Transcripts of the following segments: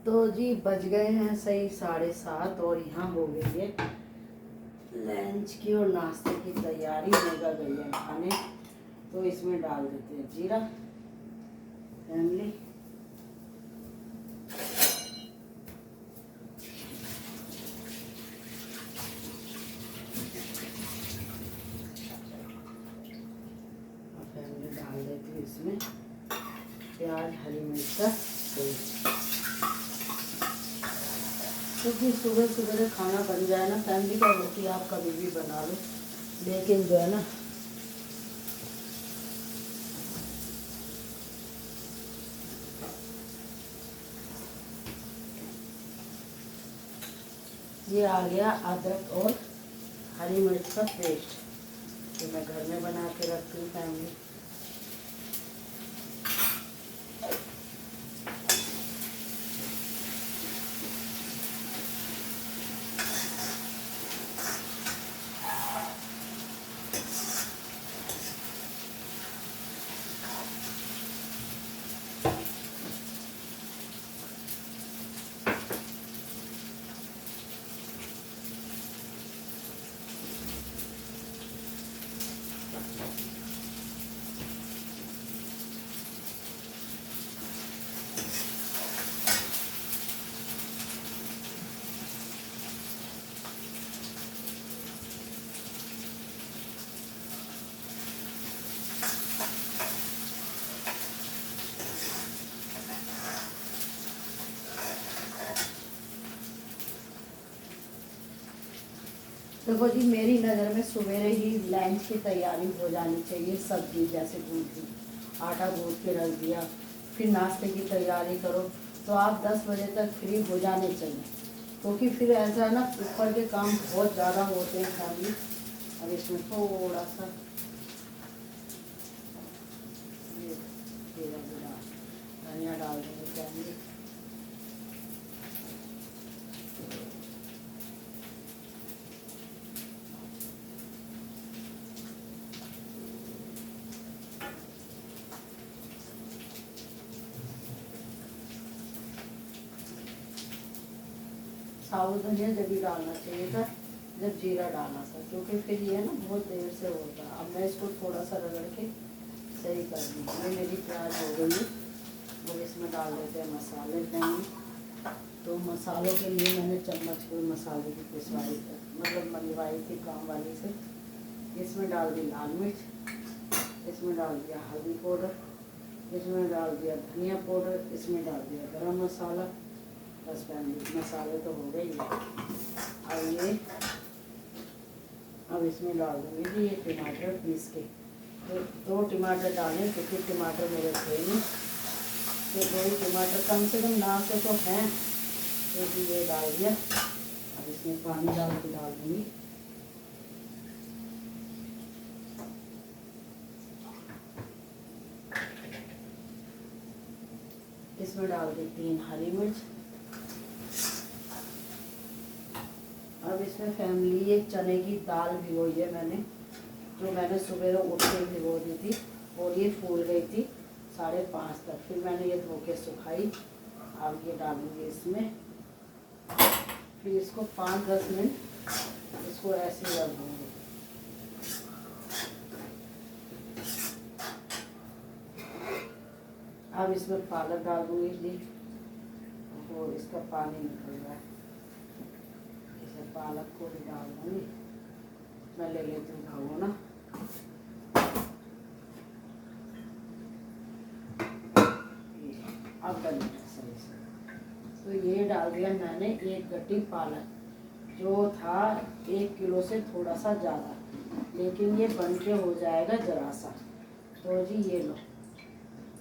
तो जी बज गए हैं सही 7:30 और यहाँ हो गई है लंच की और नाश्ते की तैयारी होगा गई है खाने। तो इसमें डाल देते हैं जीरा फैमिली। फैमिली डाल देती हूँ इसमें प्याज हरी मिर्च का पेस्ट। क्योंकि सुबह सुबह खाना बन जाए ना फैमिली का, रोटी आप कभी भी बना लो, लेकिन जो है ना ये आ गया अदरक और हरी मिर्च का पेस्ट, जो मैं घर में बना के रखती हूँ फैमिली। देखो जी, मेरी नज़र में सवेरे ही लंच की तैयारी हो जानी चाहिए। सब्जी जैसे गूंद दी, आटा गूंद के रख दिया, फिर नाश्ते की तैयारी करो तो आप 10 बजे तक फ्री हो जाने चाहिए। क्योंकि फिर ऐसा है ना, ऊपर के काम बहुत ज़्यादा होते हैं फैमिली। अब इसमें थोड़ा सा धनिया डाल देंगे फैमिली। साबुत धनिया जब भी डालना चाहिए था जब जीरा डालना था, क्योंकि फिर ये ना बहुत देर से होता है। अब मैं इसको थोड़ा सा रगड़ के सही कर दूँगी। ये मेरी प्याज हो गई है, अब इसमें डाल देते हैं मसाले देंगे। तो मसालों के लिए मैंने चम्मच को मसाले की पिसवाई मतलब मंगवाई थी काम वाली से। इसमें डाल दी लाल मिर्च, इसमें डाल दिया हल्दी पाउडर, इसमें डाल दिया धनिया पाउडर, इसमें डाल दिया गरम मसाला। बस फैमिली मसाले तो हो गई है। अब इसमें डाल दूँगी जी ये टमाटर पीस के। तो 2 टमाटर डालें क्योंकि टमाटर मेरे थे नहीं, तो 2 ही टमाटर कम से कम ना से तो हैं, तो भी ये डाल दिया। अब इसमें पानी डाल के डाल दूँगी। इसमें डाल दी 3 हरी मिर्च। अब इसमें फैमिली एक चने की दाल भिगोई है मैंने, जो मैंने सुबह उठ के भिगो दी थी और ये फूल गई थी 5:30 तक। फिर मैंने ये धो के सुखाई। अब ये डालूंगी इसमें, फिर इसको 5-10 मिनट इसको ऐसे ही रख दूँगी। अब इसमें पालक डाल दूँगी जी, और इसका पानी निकल रहा है, इसे पालक को भी डाल दूँगी। मैं ले लेती हूँ भगोना। अब डलेगा सही से। तो ये डाल दिया मैंने 1 गट्टी पालक, जो था 1 किलो से थोड़ा सा ज़्यादा, लेकिन ये बन के हो जाएगा ज़रा सा। तो जी ये लो,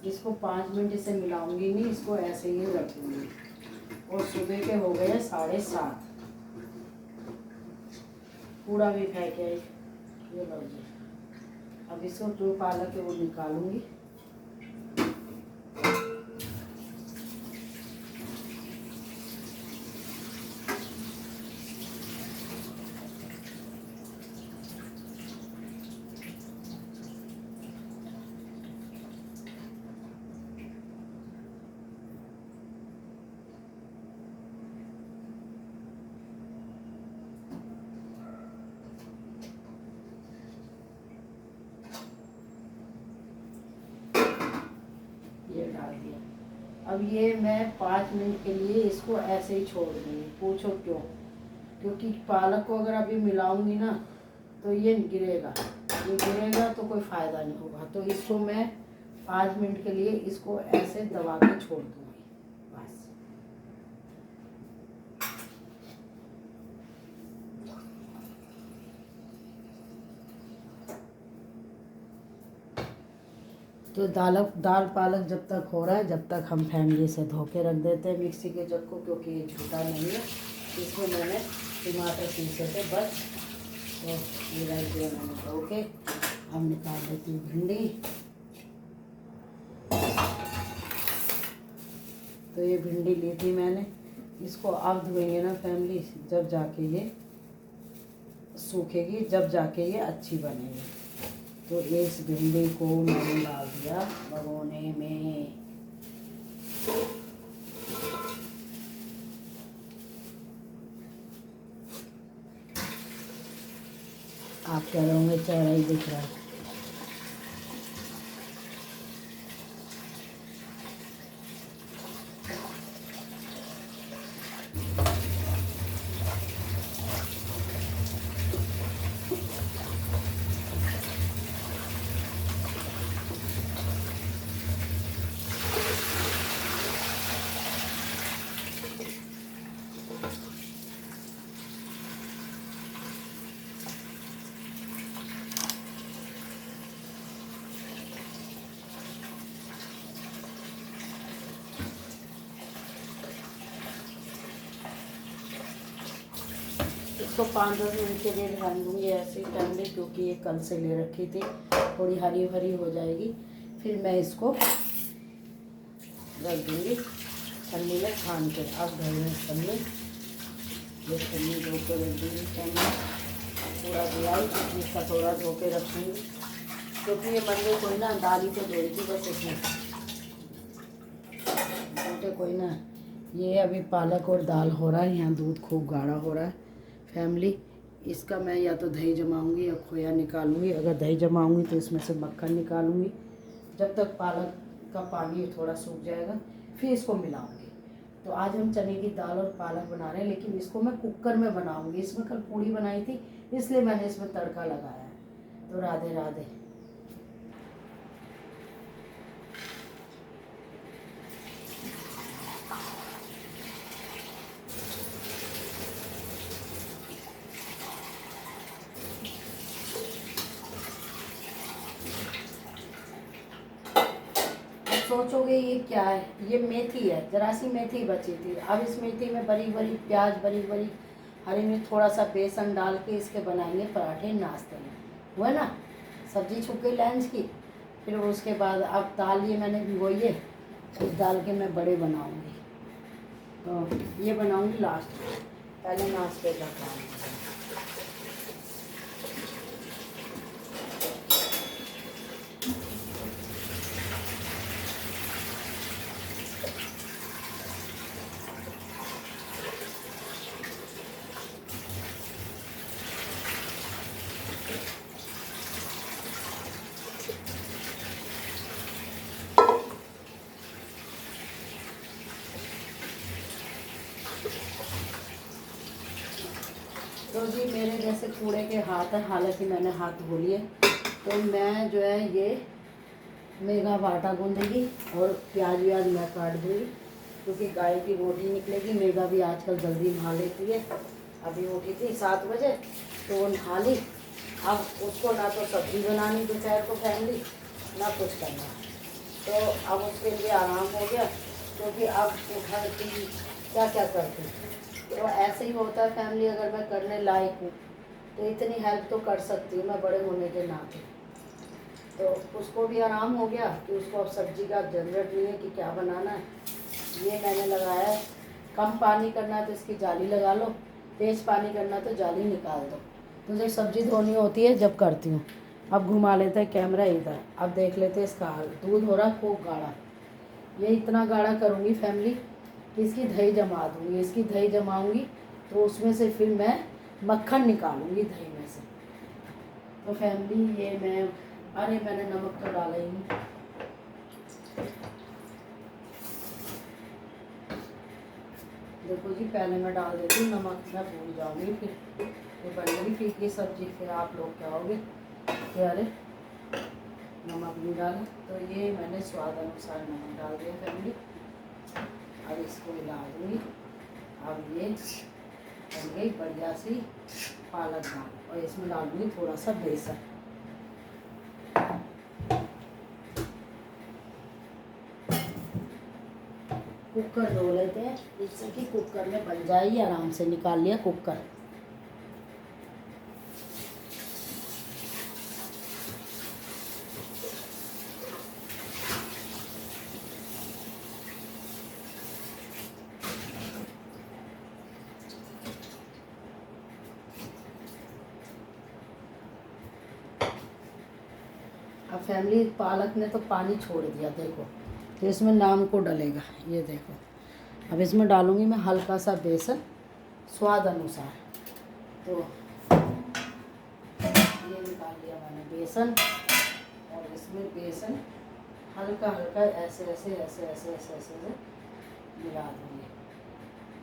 इसको 5 मिनट इसे मिलाऊंगी नहीं, इसको ऐसे ही रखूँगी। और सुबह के हो गए 7:30, कूड़ा भी फेंक आई। ये लो जी, अब इसको जो पालक है वो निकालूंगी। अब ये मैं 5 मिनट के लिए इसको ऐसे ही छोड़ दूँगी। पूछो क्यों? क्योंकि पालक को अगर अभी मिलाऊंगी ना तो ये गिरेगा तो कोई फ़ायदा नहीं होगा। तो इसको मैं 5 मिनट के लिए इसको ऐसे दबा के छोड़ दूँगी बस। तो दाल पालक जब तक हो रहा है, जब तक हम फैमिली से धो के रख देते हैं मिक्सी के जग को, क्योंकि ये झूठा नहीं है। इसमें मैंने टमाटर पीसे थे बस। तो ये रख दिया मैंने धो के। अब निकाल देती हूँ भिंडी। तो ये भिंडी ली थी मैंने, इसको अब धोएंगे ना फैमिली, जब जाके ये सूखेगी, जब जाके ये अच्छी बनेगी। तो इस भिंडी को मैंने डाल दिया भगोने में। आप कह रहे होंगे चेहरा ही दिख रहा है। इसको 5-10 मिनट के लिए ढक दूँगी ऐसे ही टाइम में, क्योंकि ये कल से ले रखी थी, थोड़ी हरी भरी हो जाएगी। फिर मैं इसको रख दूँगी पन्नी में छान के। अब घर में पन्नी धो के रख दूँगी पन्नी पूरा धुलाई, इसका थोड़ा धो के रखूँगी, क्योंकि ये बंदे कोई ना दाल ही तो धोई थी बस इसमें, छोटे कोई ना। ये अभी पालक और दाल हो रहा है, यहाँ दूध खूब गाढ़ा हो रहा है फैमिली। इसका मैं या तो दही जमाऊंगी या खोया निकालूंगी। अगर दही जमाऊंगी तो इसमें से मक्खन निकालूंगी। जब तक पालक का पानी थोड़ा सूख जाएगा फिर इसको मिलाऊंगी। तो आज हम चने की दाल और पालक बना रहे हैं, लेकिन इसको मैं कुकर में बनाऊंगी। इसमें कल पूड़ी बनाई थी, इसलिए मैंने इसमें तड़का लगाया है। तो राधे राधे। सोचोगे ये क्या है? ये मेथी है, जरा सी मेथी बची थी। अब इस मेथी में बारीक बारीक प्याज, बारीक बारीक हरी मिर्च, थोड़ा सा बेसन डाल के इसके बनाएंगे पराठे नाश्ते में। हुआ ना, सब्जी छुप गई लंच की। फिर उसके बाद अब दाल ये मैंने भिगोई है, इस दाल के मैं बड़े बनाऊंगी। तो ये बनाऊंगी लास्ट में, पहले नाश्ते का काम। तो जी मेरे जैसे कूड़े के हाथ हैं, हालांकि मैंने हाथ धो लिए। तो मैं जो है ये मेगा बाटा गूंदेगी और प्याज व्याज मैं काट दूँगी, क्योंकि गाय की रोटी निकलेगी। मेगा भी आजकल जल्दी नहा लेती है। अभी उठी थी 7 बजे तो वो नहा ली। अब उसको ना तो सब्ज़ी बनानी दोपहर को फैमिली, ना कुछ करना। तो अब उसके लिए आराम हो गया, क्योंकि अब उठती क्या क्या करती। तो ऐसे ही होता है फैमिली, अगर मैं करने लायक हूँ तो इतनी हेल्प तो कर सकती हूँ मैं बड़े होने के नाते। तो उसको भी आराम हो गया कि उसको अब सब्जी का झंझट नहीं है कि क्या बनाना है। ये मैंने लगाया है, कम पानी करना है तो इसकी जाली लगा लो, तेज़ पानी करना है तो जाली निकाल दो। तो जब सब्जी धोनी होती है जब करती हूँ। अब घुमा लेते हैं कैमरा इधर, अब देख लेते हैं इसका हाल। दूध हो रहा है खूब गाढ़ा, ये इतना गाढ़ा करूँगी फैमिली कि इसकी दही जमा दूँगी। इसकी दही जमाऊँगी तो उसमें से फिर मैं मक्खन निकालूँगी दही में से। तो फैमिली ये मैंने नमक तो डाला ही नहीं। देखो जी, पहले मैं डाल देती हूँ नमक, मैं भूल जाऊँगी फिर ये बनेगी फीकी सब्जी, फिर आप लोग कहोगे कि अरे नमक नहीं डाला। तो ये मैंने स्वाद अनुसार नमक डाल दिया फैमिली। अब इसको मिला दूँगी। अब ये बन गई बढ़िया सी पालक दाल, और इसमें डाल दूँगी थोड़ा सा बेसन। कुकर धो लेते हैं जिससे कि कुकर में बन जाएगी आराम से। निकाल लिया कुकर। अब फैमिली पालक ने तो पानी छोड़ दिया देखो, तो इसमें नाम को डलेगा ये देखो। अब इसमें डालूंगी मैं हल्का सा बेसन स्वाद अनुसार। तो ये निकाल लिया मैंने बेसन, और इसमें बेसन हल्का हल्का ऐसे ऐसे ऐसे ऐसे ऐसे ऐसे मिला दूँगी।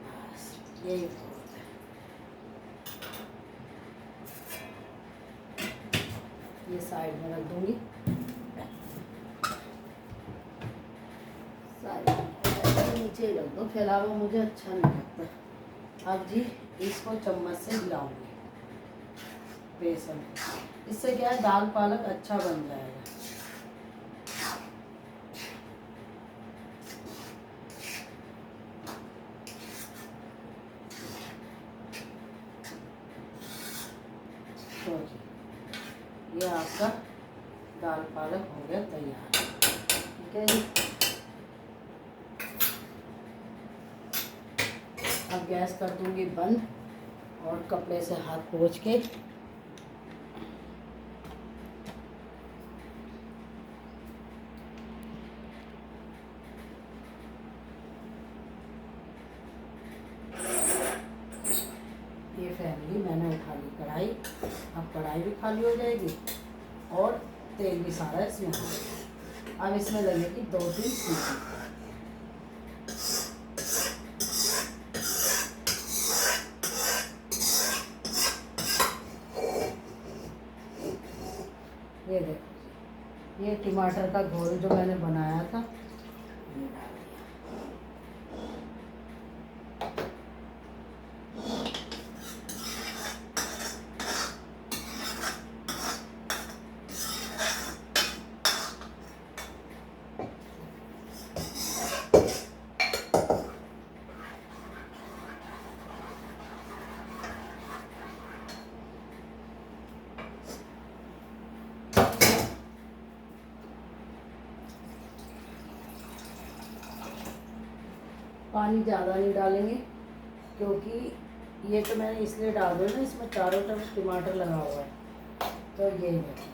बस यही बहुत है। ये साइड में रख दूँगी। नीचे ही रख दो, फैला हुआ मुझे अच्छा नहीं लगता। अब जी इसको चम्मच से हिलाऊंगी बेसन, इससे क्या है दाल पालक अच्छा बन जाएगा। तो जी ये आपका दाल पालक हो गया तैयार। ठीक है जी, अब गैस कर दूंगी बंद और कपड़े से हाथ पोंछ के ये फैमिली मैंने उठा ली कढ़ाई। अब कढ़ाई भी खाली हो जाएगी और तेल भी सारा इसमें। अब इसमें लगेगी 2-3 सीटी। ये देखो ये टमाटर का घोल जो मैंने बनाया था ये डाल दिया। पानी ज़्यादा नहीं डालेंगे क्योंकि ये तो मैंने इसलिए डाल दिया ना, इसमें चारों तरफ टमाटर लगा हुआ है। तो ये देखो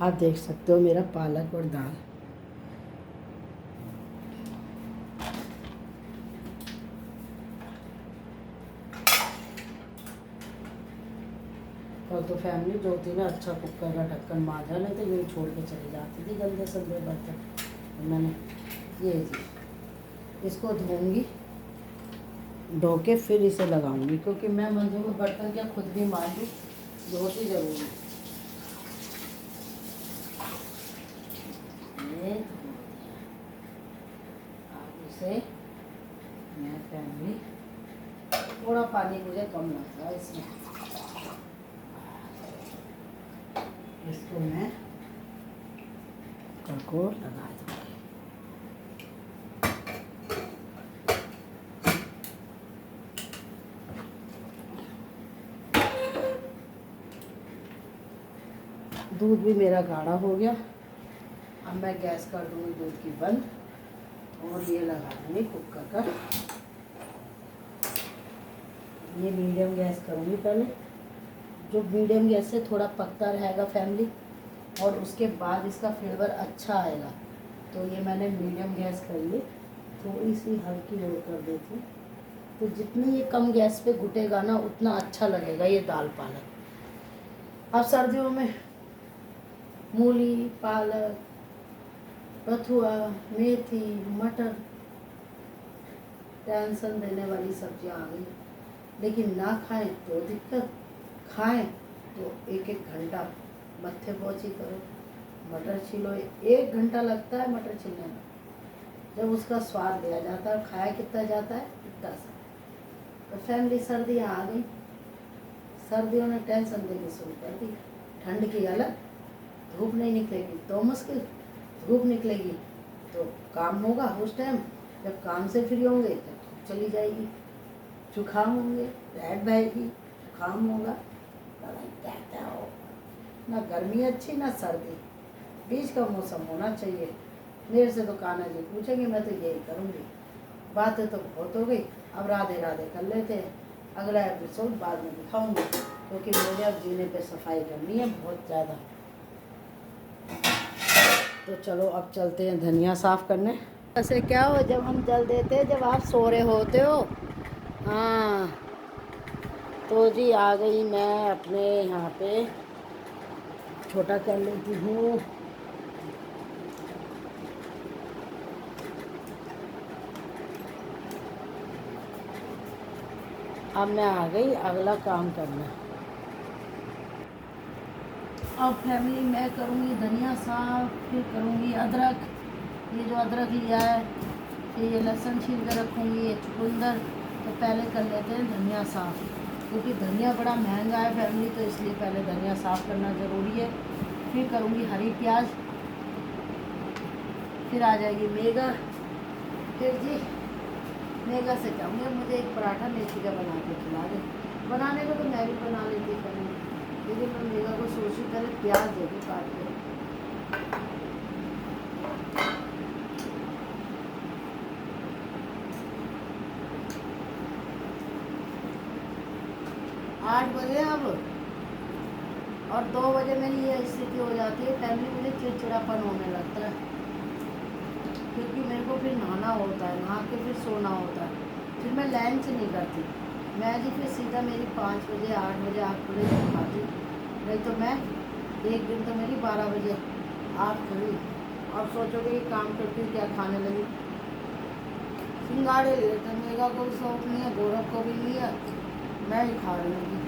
आप देख सकते हो मेरा पालक और दाल। तो फैमिली जो थी ना अच्छा कुकर का ढक्कन मांझा, नहीं तो यूँ छोड़ के चली जाती थी गंदे संदे बर्तन। तो मैंने ये जी इसको धोऊंगी, धो के फिर इसे लगाऊंगी क्योंकि मैं मंजू बर्तन क्या खुद भी मांझू, बहुत ही ज़रूरी। ये अब इसे मैं फैमिली थोड़ा पानी मुझे कम लगता है इसमें, इसको मैं कुकर को लगा दूँगी। दूध भी मेरा गाढ़ा हो गया। अब मैं गैस कर दूँगी दूध की बंद और ये लगा दूँगी कुकर का। ये मीडियम गैस करूँगी पहले, जो मीडियम गैस से थोड़ा पकता रहेगा फैमिली और उसके बाद इसका फ्लेवर अच्छा आएगा। तो ये मैंने मीडियम गैस कर ली, थोड़ी सी हल्की वो कर देती हूँ, तो जितनी ये कम गैस पे घुटेगा ना उतना अच्छा लगेगा ये दाल पालक। अब सर्दियों में मूली, पालक, बथुआ, मेथी, मटर, टेंशन देने वाली सब्जियां आ गई। लेकिन ना खाएं तो दिक्कत, खाएं तो एक एक घंटा मत्थे पहुँची करो। मटर छीलो, 1 घंटा लगता है मटर छीलने में। जब उसका स्वाद लिया जाता है, खाया कितना जाता है इतना सा। तो फैमिली सर्दियाँ आ गई, सर्दियों ने टेंशन देनी शुरू कर दी। ठंड की अलग, धूप नहीं निकलेगी तो मुश्किल, धूप निकलेगी तो काम होगा उस टाइम, जब काम से फ्री होंगे तब धूप चली जाएगी, जुकाम होंगे, लाइट बहेगी, जुकाम होगा, क्या क्या हो। ना गर्मी अच्छी ना सर्दी, बीच का मौसम होना चाहिए। मेरे से तो कान्हा जी पूछेंगे, मैं तो यही करूँगी। बातें तो बहुत हो गई, अब राधे राधे कर लेते हैं। अगला एपिसोड बाद में दिखाऊंगी, क्योंकि मुझे अब जीने पे सफाई करनी है बहुत ज़्यादा। तो चलो अब चलते हैं धनिया साफ़ करने। ऐसे क्या हो, जब हम जल देते जब आप सो रहे होते हो। हाँ तो जी आ गई मैं अपने यहाँ पे, छोटा कर लेती हूँ। अब मैं आ गई अगला काम करना। अब फैमिली मैं करूँगी धनिया साफ, फिर करूँगी अदरक। ये जो अदरक लिया है, फिर ये लहसुन छील कर रखूँगी, ये चुकंदर। तो पहले कर लेते हैं धनिया साफ, क्योंकि धनिया बड़ा महंगा है फैमिली, तो इसलिए पहले धनिया साफ करना ज़रूरी है। फिर करूँगी हरी प्याज, फिर आ जाएगी मेगा। फिर जी मेगा से कहूँगी मुझे एक पराठा मेथी का बना के खिला दे। बनाने को तो मैं भी बना लेती करूँगी, लेकिन मैं मेगा को सोची पहले प्याज दे दूँ काट के। 8 बजे अब, और 2 बजे मेरी ये स्थिति हो जाती है फैमिली, मुझे चिड़चिड़ापन होने लगता है, क्योंकि मेरे को फिर नहाना होता है, नहा के फिर सोना होता है, फिर मैं लंच नहीं करती। मैं जी फिर सीधा मेरी 5 बजे 8 बजे आँख खुले नहीं खाती, नहीं तो मैं एक दिन तो मेरी 12 बजे आँख खुली। और सोचोगे कि काम करती हूँ क्या खाने लगी, सिंगाड़े ले लेते, मेगा को शौक नहीं है, गौरव को भी नहीं है, मैं ही खा रही हूँ।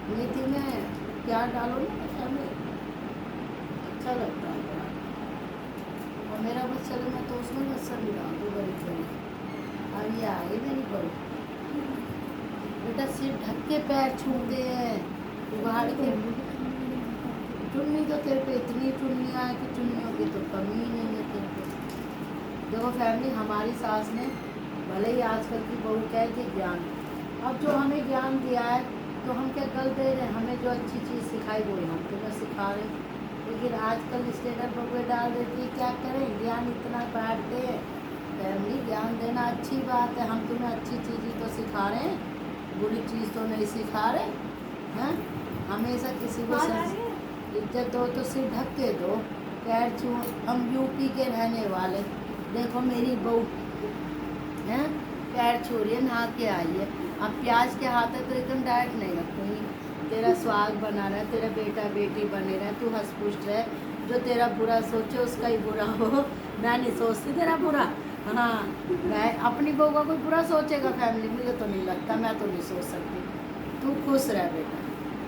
मेथी में प्याज डालो ना फैमिली, अच्छा लगता है पराठा। और मेरा बस चले मैं तो उसमें लहसुन भी डाल दूँ बड़ी बड़ी। अब ये आ गई मेरी बड़ी बेटा, सिर ढक के पैर छूते हैं, उगाड़ के। चुन्नी तो तेरे पे इतनी चुन्नियाँ हैं कि चुन्नियों की तो कमी ही नहीं है तेरे पे। देखो फैमिली, हमारी सास ने भले ही आजकल की बहू कहती ज्ञान, अब जो हमें ज्ञान दिया है तो हम क्या गलत दे रहे हैं, हमें जो अच्छी चीज़ सिखाई वो हम तुम्हें सिखा रहे हैं। लेकिन आजकल स्टेटस पर डाल देती है, क्या करें, ज्ञान इतना बांटते हैं। फैमिली, ज्ञान देना अच्छी बात है, हम तुम्हें अच्छी चीज़ ही तो सिखा रहे हैं, बुरी चीज़ तो नहीं सिखा रहे हैं। हमेशा किसी को इज्जत दो तो सिर ढक के दो, पैर छू। हम यूपी के रहने वाले, देखो मेरी बहू हैं पैर छू रही है, नहा के आई है। अब प्याज के हाथ है तो एकदम डायरेक्ट नहीं रखूँगी। तेरा स्वाग बना रहा है, तेरा बेटा बेटी बने रहे, तू हंस पुष्ट रहे, जो तेरा बुरा सोचे उसका ही बुरा हो। मैं नहीं सोचती तेरा बुरा, हाँ, मैं अपनी बहू का कोई बुरा सोचेगा फैमिली, मुझे तो नहीं लगता, मैं तो नहीं सोच सकती। तू खुश रह बेटा,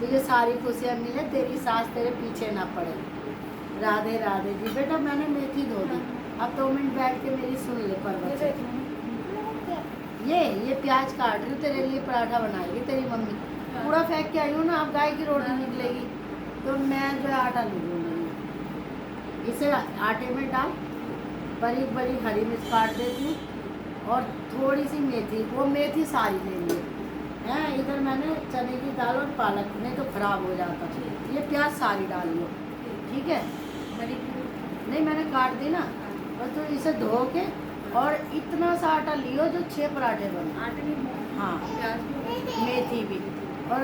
तुझे सारी खुशियाँ मिले, तेरी सास तेरे पीछे ना पड़े। राधे राधे जी। बेटा मैंने मेथी धो दी, अब 2 मिनट बैठ के मेरी सुन ले। पर बच्चे ये प्याज काट रही हूँ, तेरे लिए पराठा बनाएगी तेरी मम्मी। पूरा फेंक के आई हूँ ना, अब गाय की रोटी निकलेगी तो मैं जो है आटा नहीं लूँगी। इसे आटे में डाल, बारीक बारीक हरी मिर्च काट देती हूँ और थोड़ी सी मेथी, वो मेथी सारी लेंगे हैं। इधर मैंने चने की दाल और पालक, नहीं तो खराब हो जाता। ये प्याज सारी डाल लो, ठीक है। नहीं मैंने काट दी ना, बस तो इसे धो के और इतना सा आटा लियो जो 6 पराठे बने। हाँ मेथी भी और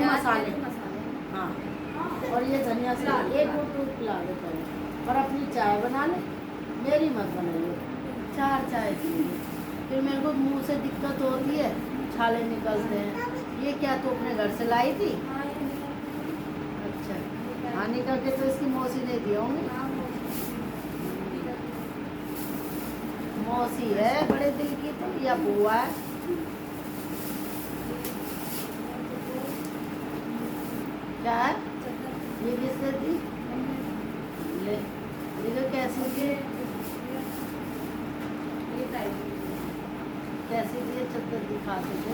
मसाले। हाँ और ये धनिया से एक घूंट पिला दे पहले, और अपनी चाय बना ले, मेरी मत बनाइए। 4 चाय पीएंगे, फिर मेरे को मुंह से दिक्कत होती है, छाले निकलते हैं। ये क्या तू अपने घर से लाई थी? अच्छा, हानि करके तो इसकी मौसी ने दिया होंगे। मौसी है बड़े दिल की तो, या बुआ है? क्या है ये? किसने दी? ले देखो कैसी दी, कैसी दी है चद्दर दिखाते थे।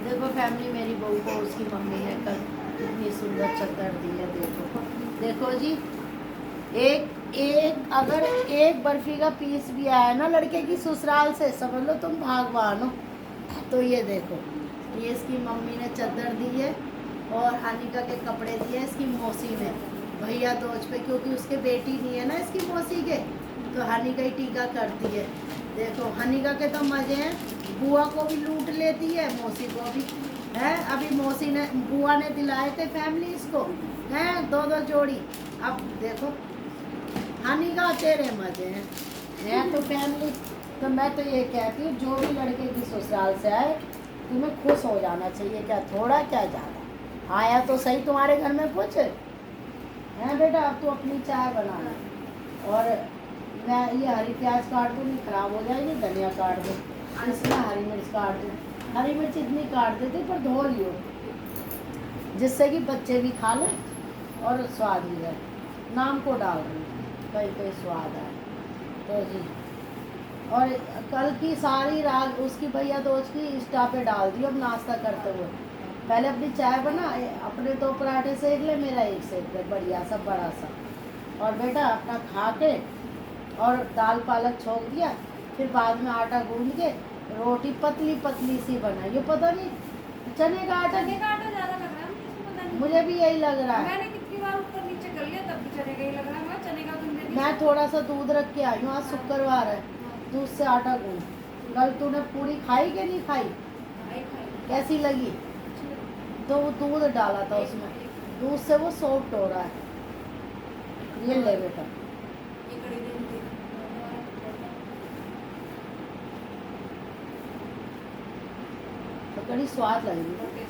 देखो फैमिली, मेरी बहू को उसकी मम्मी ने कल इतनी सुंदर चद्दर दी है। देखो देखो जी, एक अगर एक बर्फी का पीस भी आया ना लड़के की ससुराल से, समझ लो तुम भागवान हो। तो ये देखो, ये इसकी मम्मी ने चद्दर दी है और हानिका के कपड़े दिए इसकी मौसी ने भैया दोज पे, क्योंकि उसके बेटी नहीं है ना इसकी मौसी के, तो हानिका ही टीका करती है। देखो हानिका के तो मजे हैं, बुआ को भी लूट लेती है, मौसी को भी है। अभी मौसी ने, बुआ ने दिलाए थे फैमिली इसको हैं 2-2 जोड़ी। अब देखो हानिका तेरे मजे हैं तो फैमिली। तो मैं तो ये कहती हूँ, जो भी लड़के की ससुराल से आए तुम्हें खुश हो जाना चाहिए, क्या थोड़ा क्या ज़्यादा। आया तो सही तुम्हारे घर में कुछ है बेटा। अब तो अपनी चाय बना ले, और मैं ये हरी प्याज काट दूँ, नहीं खराब हो जाएगी। धनिया काट दूँ, इसमें हरी मिर्च काट दूँ। हरी मिर्च इतनी काट देती पर धो लियो, जिससे कि बच्चे भी खा लें और स्वाद भी है। नाम को डाल रही कहीं कहीं स्वाद है तो जी। और कल की सारी रात उसकी भैया दोस्त की इंस्टा पे डाल दी अब नाश्ता करते हुए। पहले अपनी चाय बना, अपने 2 पराठे सेक ले, मेरा एक सेक ले, बढ़िया सा बड़ा सा। और बेटा अपना खा के और दाल पालक छोक दिया, फिर बाद में आटा गूंद के रोटी पतली पतली सी बनाई। ये पता नहीं चने का आटा ज़्यादा लग रहा है मुझे भी यही लग रहा है। मैंने कितनी बार ऊपर नीचे कर लिया तब भी चने का ही लग रहा है। चने का गूंद मैं थोड़ा सा दूध रख के आई हूँ, आज शुक्रवार है, दूध से आटा गूंद। कल तूने पूरी खाई कि नहीं खाई? कैसी लगी? तो वो दूध डाला था उसमें, दूध से वो सॉफ्ट हो रहा है। ये ले बेटा, तो कड़ी स्वाद लगेगी।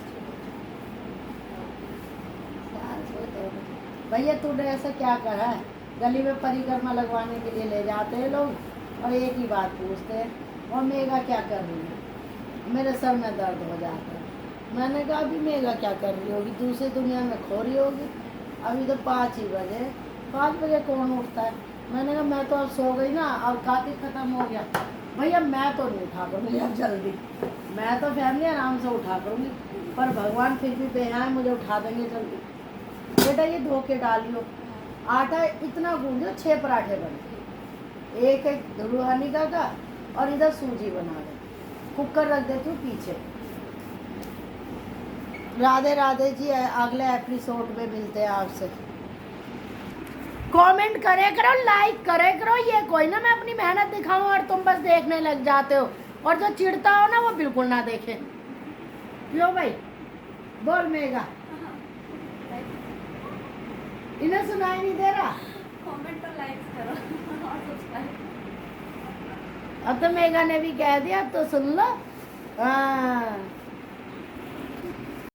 भैया तूने ऐसा क्या करा है? गली में परिक्रमा लगवाने के लिए ले जाते हैं लोग और एक ही बात पूछते हैं, और मेघा क्या कर रही है? मेरे सर में दर्द हो जाता है। मैंने कहा अभी मेघा क्या कर रही होगी? दूसरी दुनिया में खो रही होगी। अभी तो 5 ही बजे, 5 बजे कौन उठता है? मैंने कहा मैं तो अब सो गई ना, अब कार्तिक खत्म हो गया। भैया मैं तो नहीं उठा करूँगी अब जल्दी, मैं तो फैमिली आराम से उठा करूँगी, पर भगवान फिर भी बेहा है, मुझे उठा देंगे जल्दी। बेटा ये धो के डालियो, आटा इतना गूंदो 6 पराठे बने, एक हानिका का और इधर सूजी बना दे। कुकर रख देती हूँ पीछे। राधे राधे जी, अगले एपिसोड में मिलते हैं आपसे। कमेंट करे करो, लाइक करे करो, ये कोई ना मैं अपनी मेहनत दिखाऊं और तुम बस देखने लग जाते हो, और जो चिढ़ता हो ना वो बिल्कुल ना देखे। लो भाई बोल मेगा, इन्हें सुनाई नहीं दे रहा? कमेंट और लाइक करो और सब्सक्राइब। अब तो मेगा ने भी कह दिया, अब तो सुन लो। हाँ